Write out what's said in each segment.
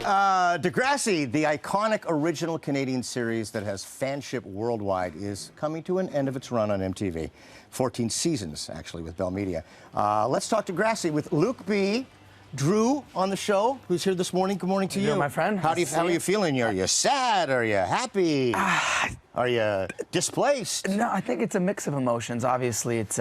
Degrassi, the iconic original Canadian series that has fanship worldwide, is coming to an end of its run on MTV. 14 seasons, actually, with Bell Media. Let's talk Degrassi with Luke B. Drew on the show, who's here this morning. Good morning to you. My friend. How are you feeling? Are you sad? Are you happy? Are you displaced? No, I think it's a mix of emotions. Obviously, it's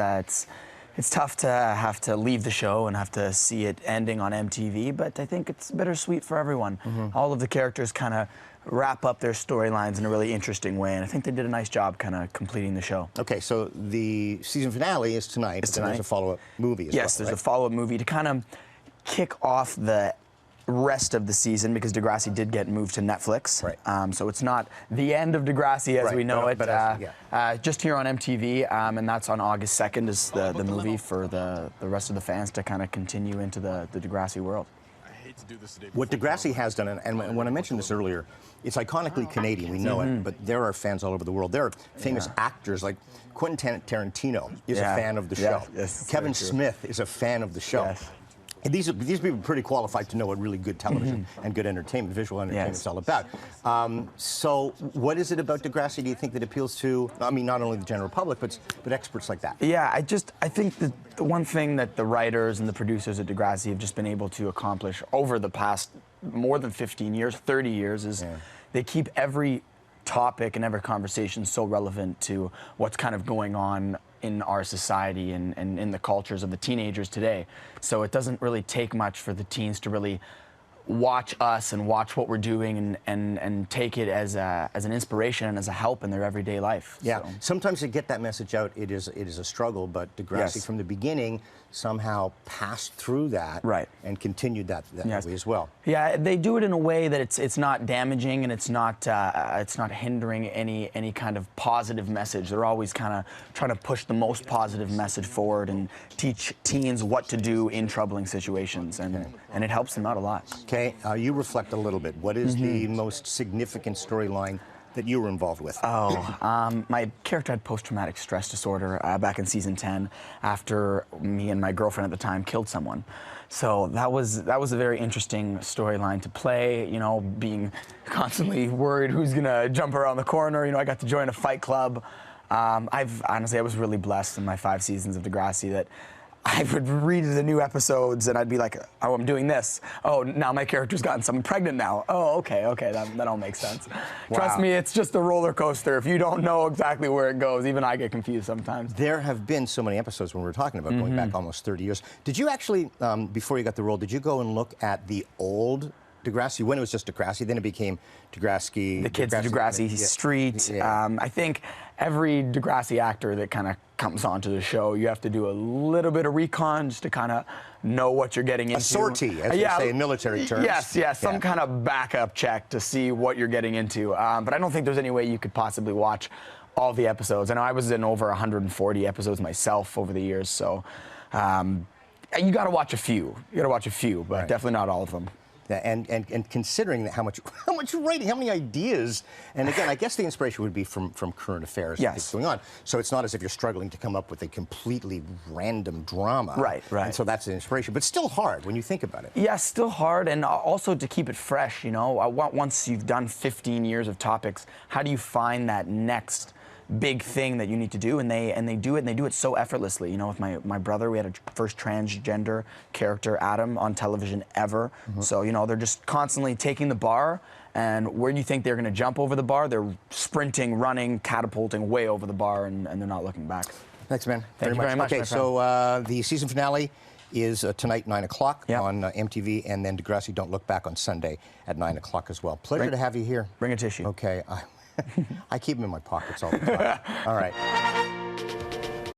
tough to have to leave the show and have to see it ending on MTV, but I think it's bittersweet for everyone. All of the characters kind of wrap up their storylines in a really interesting way, and I think they did a nice job kind of completing the show. Okay, so the season finale is tonight. But there's a follow-up movie as well. Yes, there's a follow-up movie to kind of kick off the rest of the season, because Degrassi did get moved to Netflix. Right. So it's not the end of Degrassi as we know it, but just here on MTV, and that's on August 2nd is the movie for the rest of the fans to kind of continue into the Degrassi world. What Degrassi has done, and when I mentioned this earlier, it's iconically Canadian, we know it, but there are fans all over the world. There are famous actors like Quentin Tarantino is a fan of the show. Yes, Kevin Smith is a fan of the show. Yes. And these people are pretty qualified to know what really good television and good entertainment, visual entertainment is all about. So what is it about Degrassi, do you think, that appeals to, I mean, not only the general public, but experts like that? Yeah, I think that the one thing that the writers and the producers at Degrassi have just been able to accomplish over the past more than 15 years, 30 years, is they keep every topic and every conversation so relevant to what's kind of going on in our society and in the cultures of the teenagers today. So it doesn't really take much for the teens to really watch us and watch what we're doing and take it as an inspiration and as a help in their everyday life. Yeah, so. Sometimes to get that message out, it is a struggle, but Degrassi from the beginning somehow passed through that and continued that way as well. Yeah, they do it in a way that it's not damaging and it's not hindering any kind of positive message. They're always kind of trying to push the most positive message forward and teach teens what to do in troubling situations, and it helps them out a lot. Okay, you reflect a little bit. What is the most significant storyline that you were involved with? My character had post-traumatic stress disorder back in season 10 after me and my girlfriend at the time killed someone. So that was a very interesting storyline to play, you know, being constantly worried who's gonna jump around the corner. You know, I got to join a fight club. Honestly, I was really blessed in my 5 seasons of Degrassi that I would read the new episodes and I'd be like, oh, I'm doing this. Oh, now my character's gotten someone pregnant now. Oh, okay, that all makes sense. Wow. Trust me, it's just a roller coaster. If you don't know exactly where it goes, even I get confused sometimes. There have been so many episodes when we were talking about going back almost 30 years. Did you actually, before you got the role, did you go and look at the old Degrassi, when it was just Degrassi, then it became Degrassi. The kids Degrassi Street. I think every Degrassi actor that kind of comes onto the show, you have to do a little bit of recon just to kind of know what you're getting into. A sortie, as they say in military terms. Yes, some kind of backup check to see what you're getting into. But I don't think there's any way you could possibly watch all the episodes. I know I was in over 140 episodes myself over the years, so you got to watch a few. But definitely not all of them. And considering how much writing, how many ideas, and again, I guess the inspiration would be from current affairs that's going on. So it's not as if you're struggling to come up with a completely random drama. Right. And so that's the inspiration, but still hard when you think about it. Yeah, still hard, and also to keep it fresh. You know, once you've done 15 years of topics, how do you find that next big thing that you need to do? And they do it so effortlessly. You know, with my brother, we had a first transgender character, Adam, on television ever. So, you know, they're just constantly taking the bar, and where do you think they're going to jump over the bar? They're sprinting, running, catapulting way over the bar, and they're not looking back. Thanks, man. Thank you very much. Okay, so the season finale is tonight, 9 o'clock on MTV, and then Degrassi Don't Look Back on Sunday at 9 o'clock as well. Pleasure to have you here. Bring a tissue. Okay. I keep them in my pockets all the time. All right.